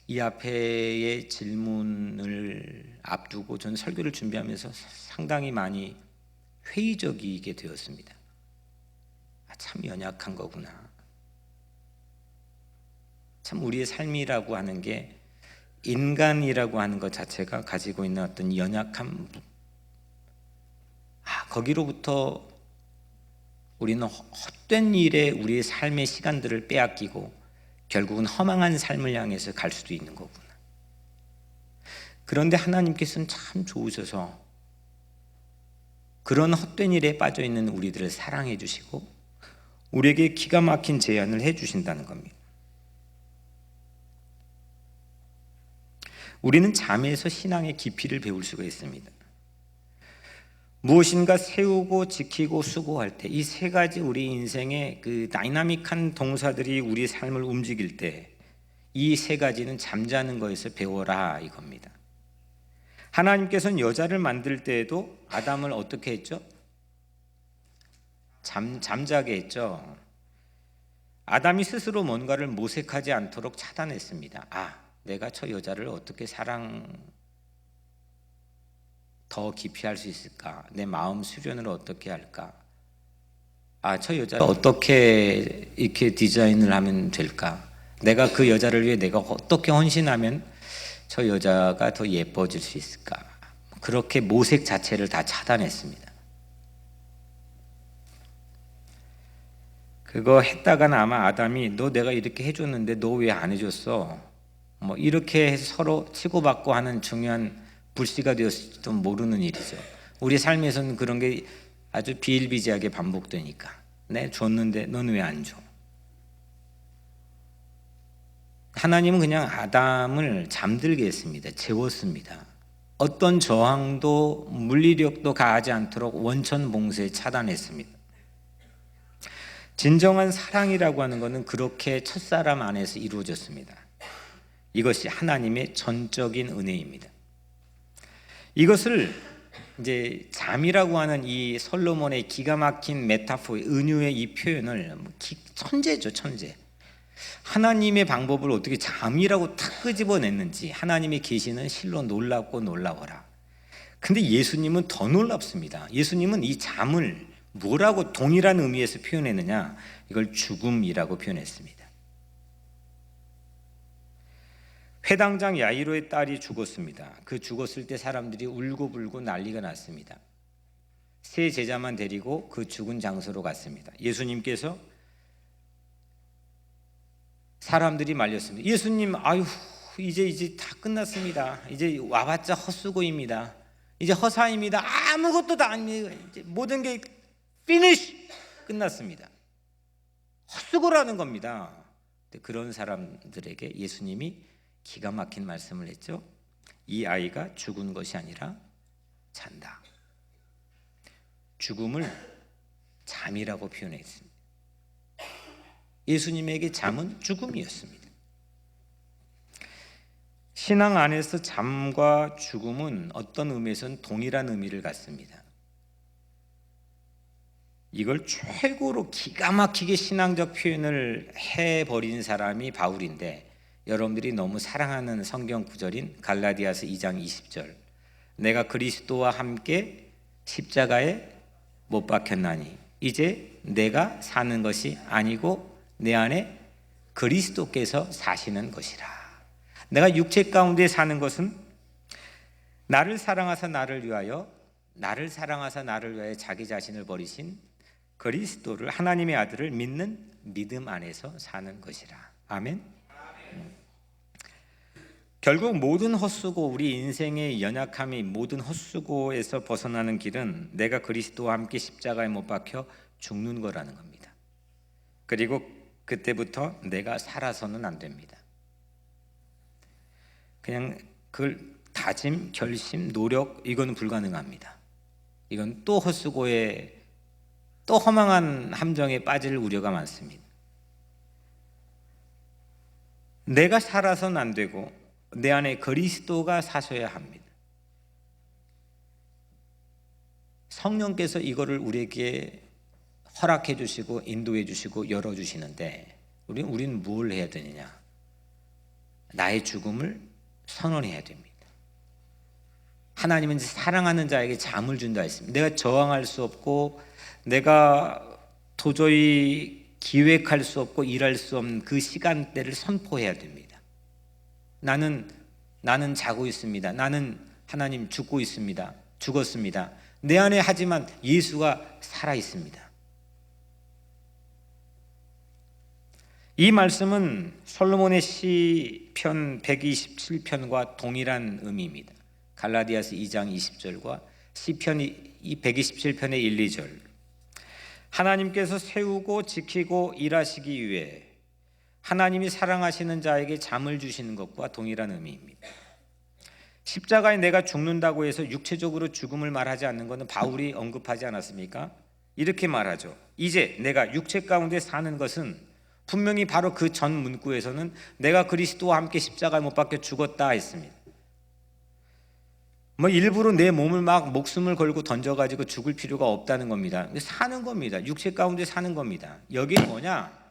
이 앞에의 질문을 앞두고 저는 설교를 준비하면서 상당히 많이 회의적이게 되었습니다. 참 연약한 거구나. 참 우리의 삶이라고 하는 게 인간이라고 하는 것 자체가 가지고 있는 어떤 연약함, 거기로부터 우리는 헛된 일에 우리의 삶의 시간들을 빼앗기고 결국은 허망한 삶을 향해서 갈 수도 있는 거구나. 그런데 하나님께서는 참 좋으셔서 그런 헛된 일에 빠져 있는 우리들을 사랑해 주시고 우리에게 기가 막힌 제안을 해 주신다는 겁니다. 우리는 잠에서 신앙의 깊이를 배울 수가 있습니다. 무엇인가 세우고 지키고 수고할 때 이 세 가지 우리 인생의 그 다이나믹한 동사들이 우리 삶을 움직일 때 이 세 가지는 잠자는 거에서 배워라 이겁니다. 하나님께서는 여자를 만들 때에도 아담을 어떻게 했죠? 잠자게 했죠. 아담이 스스로 뭔가를 모색하지 않도록 차단했습니다. 내가 저 여자를 어떻게 더 깊이 할 수 있을까? 내 마음 수련을 어떻게 할까? 저 여자를 어떻게 이렇게 디자인을 하면 될까? 내가 그 여자를 위해 내가 어떻게 헌신하면 저 여자가 더 예뻐질 수 있을까? 그렇게 모색 자체를 다 차단했습니다. 그거 했다가는 아마 아담이 너 내가 이렇게 해줬는데 너 왜 안 해줬어? 뭐 이렇게 해서 서로 치고받고 하는 중요한 불씨가 되었을지도 모르는 일이죠. 우리 삶에서는 그런 게 아주 비일비재하게 반복되니까. 내 줬는데 넌 왜 안 줘? 하나님은 그냥 아담을 잠들게 했습니다. 재웠습니다. 어떤 저항도 물리력도 가하지 않도록 원천 봉쇄 차단했습니다. 진정한 사랑이라고 하는 것은 그렇게 첫사람 안에서 이루어졌습니다. 이것이 하나님의 전적인 은혜입니다. 이것을 이제 잠이라고 하는 이 솔로몬의 기가 막힌 메타포, 은유의 이 표현을 천재죠, 천재. 하나님의 방법을 어떻게 잠이라고 탁 끄집어냈는지 하나님의 계시는 실로 놀랍고 놀라워라. 근데 예수님은 더 놀랍습니다. 예수님은 이 잠을 뭐라고 동일한 의미에서 표현했느냐? 이걸 죽음이라고 표현했습니다. 회당장 야이로의 딸이 죽었습니다. 그 죽었을 때 사람들이 울고불고 난리가 났습니다. 세 제자만 데리고 그 죽은 장소로 갔습니다. 예수님께서 사람들이 말렸습니다. 예수님, 아유, 이제 다 끝났습니다. 이제 와봤자 헛수고입니다. 이제 허사입니다. 아무것도 다 아닙니다. 이제 모든 게 피니쉬 끝났습니다. 헛수고라는 겁니다. 그런 사람들에게 예수님이 기가 막힌 말씀을 했죠. 이 아이가 죽은 것이 아니라 잔다. 죽음을 잠이라고 표현했습니다. 예수님에게 잠은 죽음이었습니다. 신앙 안에서 잠과 죽음은 어떤 의미에서는 동일한 의미를 갖습니다. 이걸 최고로 기가 막히게 신앙적 표현을 해버린 사람이 바울인데, 여러분들이 너무 사랑하는 성경 구절인 갈라디아서 2장 20절, 내가 그리스도와 함께 십자가에 못 박혔나니 이제 내가 사는 것이 아니고 내 안에 그리스도께서 사시는 것이라. 내가 육체 가운데 사는 것은 나를 사랑하사 나를 위하여 자기 자신을 버리신 그리스도를, 하나님의 아들을 믿는 믿음 안에서 사는 것이라. 아멘. 결국 모든 헛수고, 우리 인생의 연약함이 모든 헛수고에서 벗어나는 길은 내가 그리스도와 함께 십자가에 못 박혀 죽는 거라는 겁니다. 그리고 그때부터 내가 살아서는 안 됩니다. 그냥 그걸 다짐, 결심, 노력, 이건 불가능합니다. 이건 또 헛수고에, 또 허망한 함정에 빠질 우려가 많습니다. 내가 살아서는 안 되고 내 안에 그리스도가 사셔야 합니다. 성령께서 이거를 우리에게 허락해 주시고 인도해 주시고 열어 주시는데, 우리는 뭘 해야 되느냐? 나의 죽음을 선언해야 됩니다. 하나님은 사랑하는 자에게 잠을 준다 했습니다. 내가 저항할 수 없고 내가 도저히 기획할 수 없고 일할 수 없는 그 시간대를 선포해야 됩니다. 나는 자고 있습니다. 나는 하나님 죽고 있습니다. 죽었습니다. 내 안에 하지만 예수가 살아 있습니다. 이 말씀은 솔로몬의 시편 127편과 동일한 의미입니다. 갈라디아서 2장 20절과 시편 127편의 1, 2절. 하나님께서 세우고 지키고 일하시기 위해 하나님이 사랑하시는 자에게 잠을 주시는 것과 동일한 의미입니다. 십자가에 내가 죽는다고 해서 육체적으로 죽음을 말하지 않는 것은 바울이 언급하지 않았습니까? 이렇게 말하죠. 이제 내가 육체 가운데 사는 것은, 분명히 바로 그 전 문구에서는 내가 그리스도와 함께 십자가에 못 박혀 죽었다 했습니다. 일부러 내 몸을 막 목숨을 걸고 던져가지고 죽을 필요가 없다는 겁니다. 사는 겁니다. 육체 가운데 사는 겁니다. 여기 뭐냐?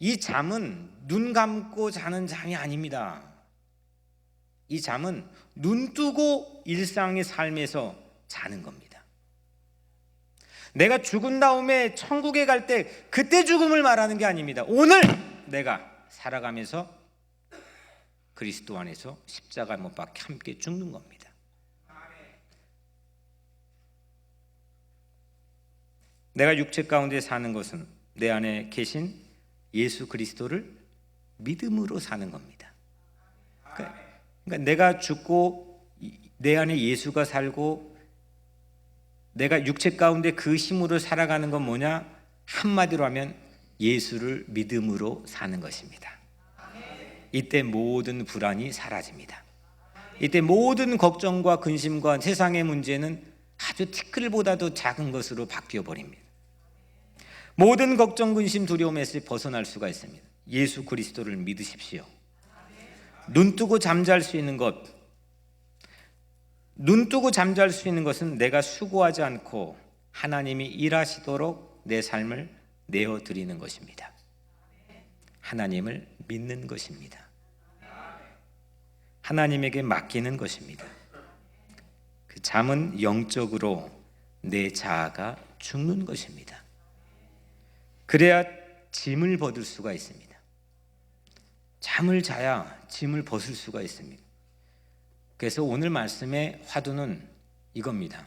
이 잠은 눈 감고 자는 잠이 아닙니다. 이 잠은 눈 뜨고 일상의 삶에서 자는 겁니다. 내가 죽은 다음에 천국에 갈 때 그때 죽음을 말하는 게 아닙니다. 오늘 내가 살아가면서 그리스도 안에서 십자가 못 박혀 함께 죽는 겁니다. 내가 육체 가운데 사는 것은 내 안에 계신 예수 그리스도를 믿음으로 사는 겁니다. 그러니까 내가 죽고 내 안에 예수가 살고 내가 육체 가운데 그 힘으로 살아가는 건 뭐냐? 한마디로 하면 예수를 믿음으로 사는 것입니다. 이때 모든 불안이 사라집니다. 이때 모든 걱정과 근심과 세상의 문제는 아주 티끌보다도 작은 것으로 바뀌어 버립니다. 모든 걱정, 근심, 두려움에서 벗어날 수가 있습니다. 예수 그리스도를 믿으십시오. 눈 뜨고 잠잘 수 있는 것, 눈 뜨고 잠잘 수 있는 것은 내가 수고하지 않고 하나님이 일하시도록 내 삶을 내어드리는 것입니다. 하나님을 믿는 것입니다. 하나님에게 맡기는 것입니다. 그 잠은 영적으로 내 자아가 죽는 것입니다. 그래야 짐을 벗을 수가 있습니다. 잠을 자야 짐을 벗을 수가 있습니다. 그래서 오늘 말씀의 화두는 이겁니다.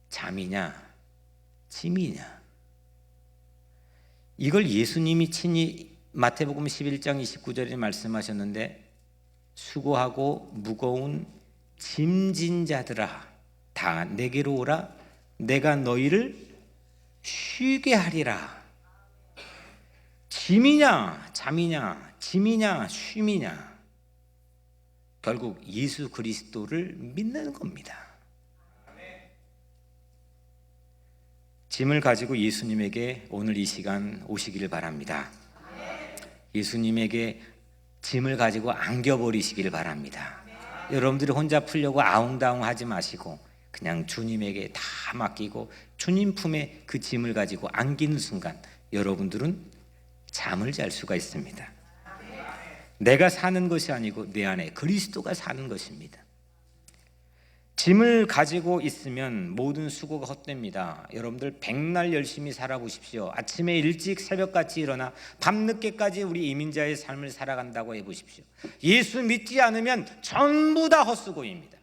잠이냐, 짐이냐. 이걸 예수님이 친히 마태복음 11장 29절에 말씀하셨는데 수고하고 무거운 짐진 자들아 다 내게로 오라 내가 너희를 쉬게 하리라. 짐이냐 잠이냐 짐이냐 쉼이냐 결국 예수 그리스도를 믿는 겁니다. 짐을 가지고 예수님에게 오늘 이 시간 오시기를 바랍니다. 예수님에게 짐을 가지고 안겨버리시기를 바랍니다. 여러분들이 혼자 풀려고 아웅다웅 하지 마시고 그냥 주님에게 다 맡기고 주님 품에 그 짐을 가지고 안기는 순간 여러분들은 잠을 잘 수가 있습니다. 내가 사는 것이 아니고 내 안에 그리스도가 사는 것입니다. 짐을 가지고 있으면 모든 수고가 헛됩니다. 여러분들 백날 열심히 살아보십시오. 아침에 일찍 새벽같이 일어나 밤늦게까지 우리 이민자의 삶을 살아간다고 해보십시오. 예수 믿지 않으면 전부 다 헛수고입니다.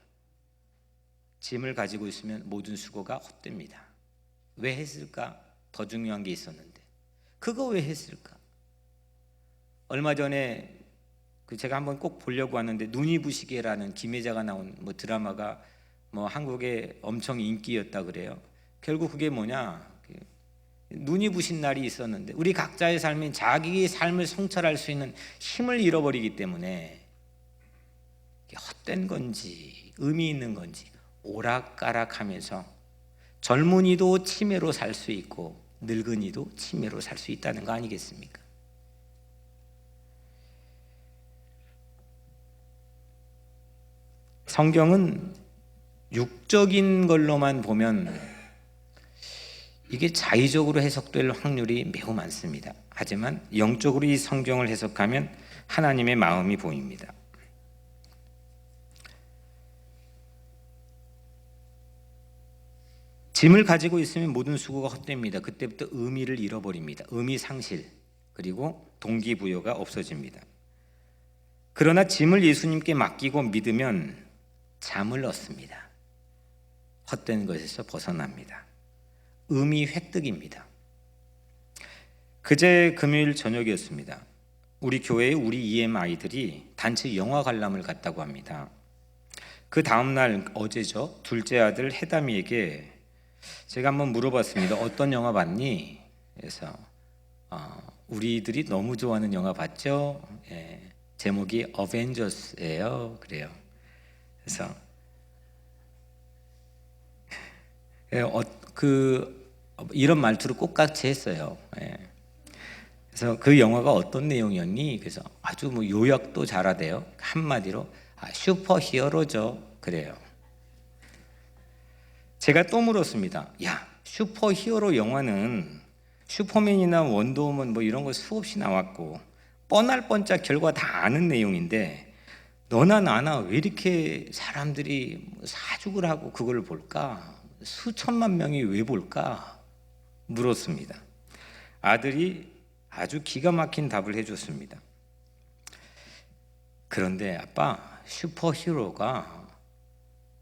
짐을 가지고 있으면 모든 수고가 헛됩니다. 왜 했을까? 더 중요한 게 있었는데 그거 왜 했을까? 얼마 전에 제가 한번 꼭 보려고 하는데 눈이 부시게라는 김혜자가 나온 드라마가 한국에 엄청 인기였다 그래요. 결국 그게 뭐냐? 눈이 부신 날이 있었는데 우리 각자의 삶이 자기의 삶을 성찰할 수 있는 힘을 잃어버리기 때문에 헛된 건지 의미 있는 건지 오락가락하면서 젊은이도 치매로 살 수 있고 늙은이도 치매로 살 수 있다는 거 아니겠습니까? 성경은 육적인 걸로만 보면 이게 자의적으로 해석될 확률이 매우 많습니다. 하지만 영적으로 이 성경을 해석하면 하나님의 마음이 보입니다. 짐을 가지고 있으면 모든 수고가 헛됩니다. 그때부터 의미를 잃어버립니다. 의미 상실 그리고 동기부여가 없어집니다. 그러나 짐을 예수님께 맡기고 믿으면 잠을 얻습니다. 헛된 것에서 벗어납니다. 의미 획득입니다. 그제 금요일 저녁이었습니다. 우리 교회에 우리 EM 아이들이 단체 영화 관람을 갔다고 합니다. 그 다음날 어제죠. 둘째 아들 해담이에게 제가 한번 물어봤습니다. 어떤 영화 봤니? 그래서 우리들이 너무 좋아하는 영화 봤죠? 예, 제목이 어벤져스예요. 그래요. 그래서 이런 말투로 똑같이 했어요. 예. 그래서 그 영화가 어떤 내용이었니? 그래서 아주 요약도 잘하대요. 한마디로 슈퍼 히어로죠. 그래요. 제가 또 물었습니다. 야, 슈퍼 히어로 영화는 슈퍼맨이나 원더우먼 이런 거 수없이 나왔고 뻔할 뻔짝 결과 다 아는 내용인데 너나 나나 왜 이렇게 사람들이 사죽을 하고 그걸 볼까? 수천만 명이 왜 볼까? 물었습니다. 아들이 아주 기가 막힌 답을 해줬습니다. 그런데 아빠, 슈퍼히어로가,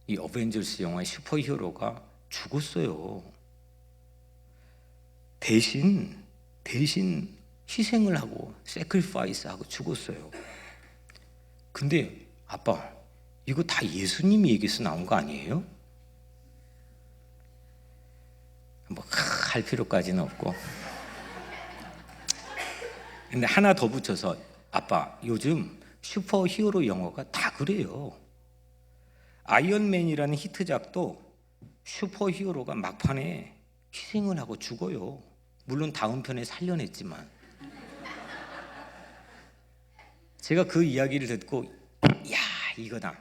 이 어벤져스 영화의 슈퍼히어로가 죽었어요. 대신 희생을 하고 세크리파이스 하고 죽었어요. 근데 아빠, 이거 다 예수님이 얘기해서 나온 거 아니에요? 뭐 할 필요까지는 없고. 근데 하나 더 붙여서, 아빠, 요즘 슈퍼히어로 영화가 다 그래요. 아이언맨이라는 히트작도 슈퍼히어로가 막판에 희생을 하고 죽어요. 물론 다음 편에 살려냈지만. 제가 그 이야기를 듣고, 야, 이거다.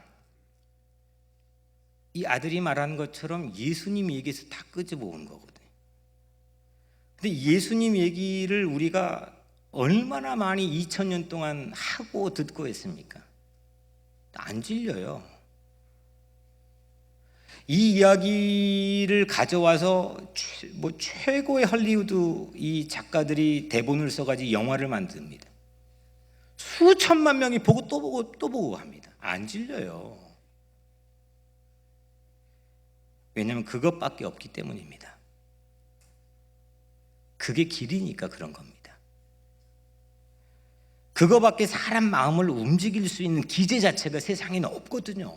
이 아들이 말하는 것처럼 예수님 얘기에서 다 끄집어온 거거든요. 근데 예수님 얘기를 우리가 얼마나 많이 2000년 동안 하고 듣고 했습니까? 안 질려요. 이 이야기를 가져와서 최고의 헐리우드 이 작가들이 대본을 써가지고 영화를 만듭니다. 수천만 명이 보고 또 보고 또 보고 합니다. 안 질려요. 왜냐하면 그것밖에 없기 때문입니다. 그게 길이니까 그런 겁니다. 그거밖에 사람 마음을 움직일 수 있는 기제 자체가 세상에는 없거든요.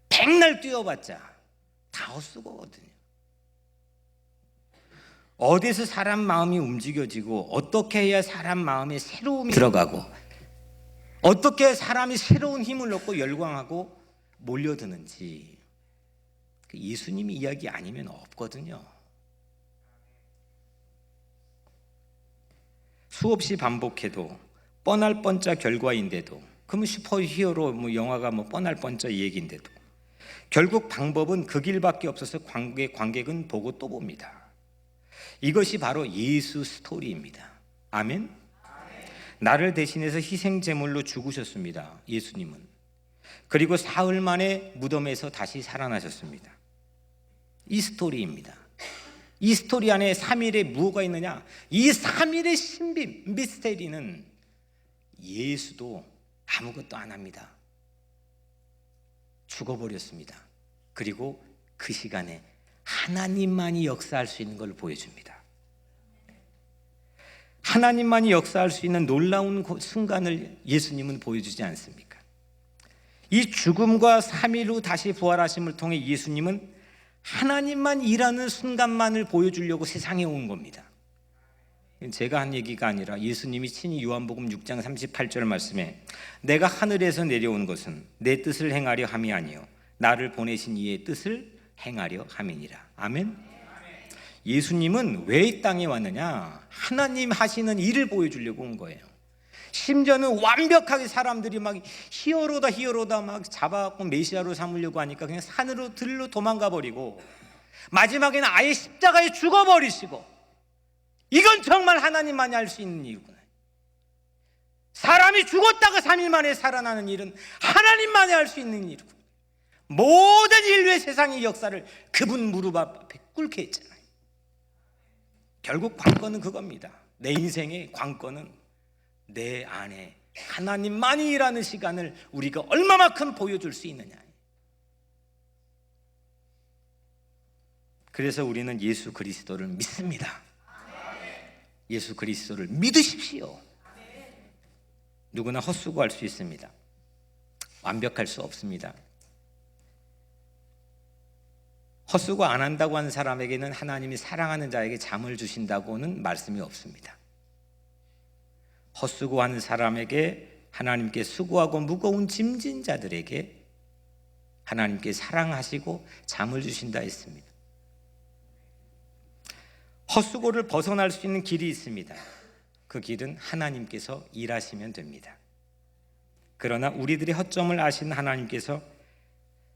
백날 뛰어봤자 다 헛수고거든요. 어디서 사람 마음이 움직여지고 어떻게 해야 사람 마음에 새로움이 들어가고 어떻게 해야 사람이 새로운 힘을 얻고 열광하고 몰려드는지 예수님이 이야기 아니면 없거든요. 수없이 반복해도 뻔할 뻔짜 결과인데도, 그러면 슈퍼히어로 영화가 뻔할 뻔짜 얘기인데도 결국 방법은 그 길밖에 없어서 관객은 보고 또 봅니다. 이것이 바로 예수 스토리입니다. 아멘? 나를 대신해서 희생제물로 죽으셨습니다. 예수님은. 그리고 사흘 만에 무덤에서 다시 살아나셨습니다. 이 스토리입니다. 이 스토리 안에 3일에 무엇가 있느냐? 이 3일의 신비, 미스테리는 예수도 아무것도 안 합니다. 죽어버렸습니다. 그리고 그 시간에 하나님만이 역사할 수 있는 걸 보여줍니다. 하나님만이 역사할 수 있는 놀라운 순간을 예수님은 보여주지 않습니까? 이 죽음과 3일 후 다시 부활하심을 통해 예수님은 하나님만 일하는 순간만을 보여주려고 세상에 온 겁니다. 제가 한 얘기가 아니라 예수님이 친히 요한복음 6장 38절 말씀에 내가 하늘에서 내려온 것은 내 뜻을 행하려 함이 아니요 나를 보내신 이의 뜻을 행하려 함이니라. 아멘. 예수님은 왜 이 땅에 왔느냐? 하나님 하시는 일을 보여주려고 온 거예요. 심지어는 완벽하게 사람들이 막 히어로다 막 잡아갖고 메시아로 삼으려고 하니까 그냥 산으로 들로 도망가 버리고 마지막에는 아예 십자가에 죽어버리시고, 이건 정말 하나님만이 할 수 있는 일이구나. 사람이 죽었다가 3일 만에 살아나는 일은 하나님만이 할 수 있는 일이구나. 모든 인류의 세상의 역사를 그분 무릎 앞에 꿇게 했잖아요. 결국 관건은 그겁니다. 내 인생의 관건은 내 안에 하나님만이 일하는 시간을 우리가 얼마만큼 보여줄 수 있느냐. 그래서 우리는 예수 그리스도를 믿습니다. 예수 그리스도를 믿으십시오. 누구나 헛수고할 수 있습니다. 완벽할 수 없습니다. 헛수고 안 한다고 하는 사람에게는 하나님이 사랑하는 자에게 잠을 주신다고는 말씀이 없습니다. 헛수고하는 사람에게 하나님께 수고하고 무거운 짐진 자들에게 하나님께 사랑하시고 잠을 주신다 했습니다. 헛수고를 벗어날 수 있는 길이 있습니다. 그 길은 하나님께서 일하시면 됩니다. 그러나 우리들의 허점을 아시는 하나님께서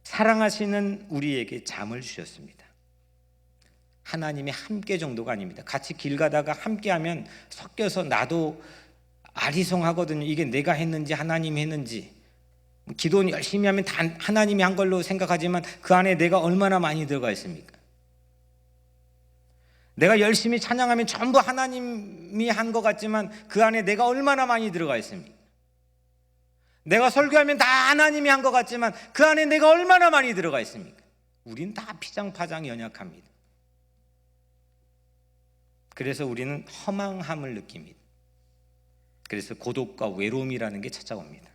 사랑하시는 우리에게 잠을 주셨습니다. 하나님이 함께 정도가 아닙니다. 같이 길 가다가 함께하면 섞여서 나도 아리송하거든요. 이게 내가 했는지 하나님이 했는지. 기도는 열심히 하면 다 하나님이 한 걸로 생각하지만 그 안에 내가 얼마나 많이 들어가 있습니까? 내가 열심히 찬양하면 전부 하나님이 한 것 같지만 그 안에 내가 얼마나 많이 들어가 있습니까? 내가 설교하면 다 하나님이 한 것 같지만 그 안에 내가 얼마나 많이 들어가 있습니까? 우린 다 피장파장 연약합니다. 그래서 우리는 허망함을 느낍니다. 그래서 고독과 외로움이라는 게 찾아옵니다.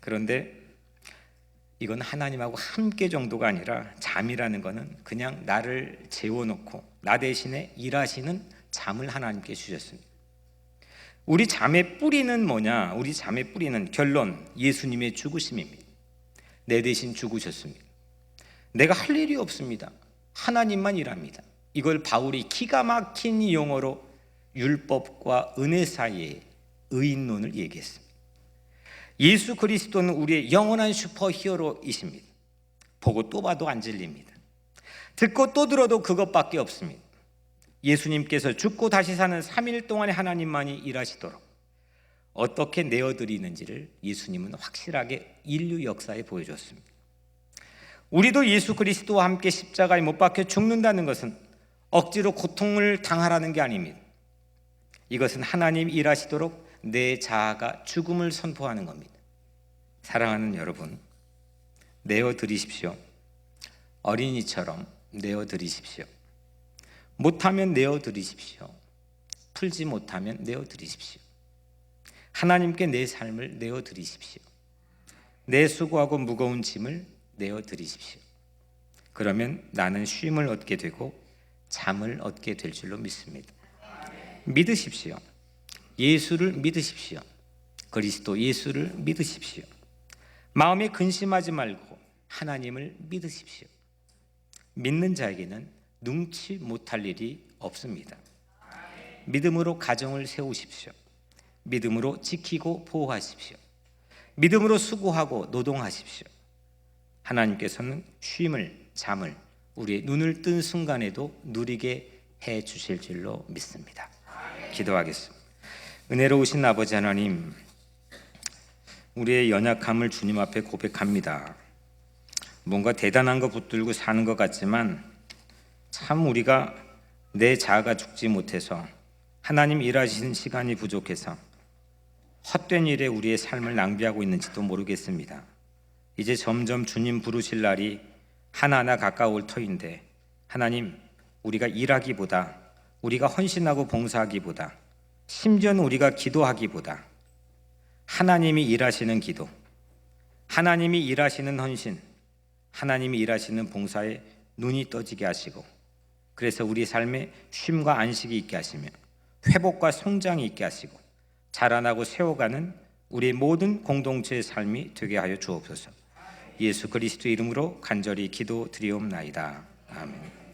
그런데 이건 하나님하고 함께 정도가 아니라 잠이라는 것은 그냥 나를 재워놓고 나 대신에 일하시는 잠을 하나님께 주셨습니다. 우리 잠의 뿌리는 뭐냐? 우리 잠의 뿌리는 결론, 예수님의 죽으심입니다. 내 대신 죽으셨습니다. 내가 할 일이 없습니다. 하나님만 일합니다. 이걸 바울이 기가 막힌 용어로 율법과 은혜 사이의 의인론을 얘기했습니다. 예수 그리스도는 우리의 영원한 슈퍼히어로이십니다. 보고 또 봐도 안 질립니다. 듣고 또 들어도 그것밖에 없습니다. 예수님께서 죽고 다시 사는 3일 동안에 하나님만이 일하시도록 어떻게 내어드리는지를 예수님은 확실하게 인류 역사에 보여줬습니다. 우리도 예수 그리스도와 함께 십자가에 못 박혀 죽는다는 것은 억지로 고통을 당하라는 게 아닙니다. 이것은 하나님 일하시도록 내 자아가 죽음을 선포하는 겁니다. 사랑하는 여러분, 내어드리십시오. 어린이처럼 내어드리십시오. 못하면 내어드리십시오. 풀지 못하면 내어드리십시오. 하나님께 내 삶을 내어드리십시오. 내 수고하고 무거운 짐을 내어드리십시오. 그러면 나는 쉼을 얻게 되고 잠을 얻게 될 줄로 믿습니다. 믿으십시오. 예수를 믿으십시오. 그리스도 예수를 믿으십시오. 마음에 근심하지 말고 하나님을 믿으십시오. 믿는 자에게는 능치 못할 일이 없습니다. 믿음으로 가정을 세우십시오. 믿음으로 지키고 보호하십시오. 믿음으로 수고하고 노동하십시오. 하나님께서는 쉼을, 잠을 우리의 눈을 뜬 순간에도 누리게 해 주실 줄로 믿습니다. 기도하겠습니다. 은혜로우신 아버지 하나님, 우리의 연약함을 주님 앞에 고백합니다. 뭔가 대단한 거 붙들고 사는 것 같지만 참 우리가 내 자아가 죽지 못해서 하나님 일하시는 시간이 부족해서 헛된 일에 우리의 삶을 낭비하고 있는지도 모르겠습니다. 이제 점점 주님 부르실 날이 하나하나 가까울 터인데 하나님, 우리가 일하기보다, 우리가 헌신하고 봉사하기보다, 심지어는 우리가 기도하기보다 하나님이 일하시는 기도, 하나님이 일하시는 헌신, 하나님이 일하시는 봉사에 눈이 떠지게 하시고, 그래서 우리 삶에 쉼과 안식이 있게 하시며 회복과 성장이 있게 하시고 자라나고 세워가는 우리의 모든 공동체의 삶이 되게 하여 주옵소서. 예수 그리스도 이름으로 간절히 기도드리옵나이다. 아멘.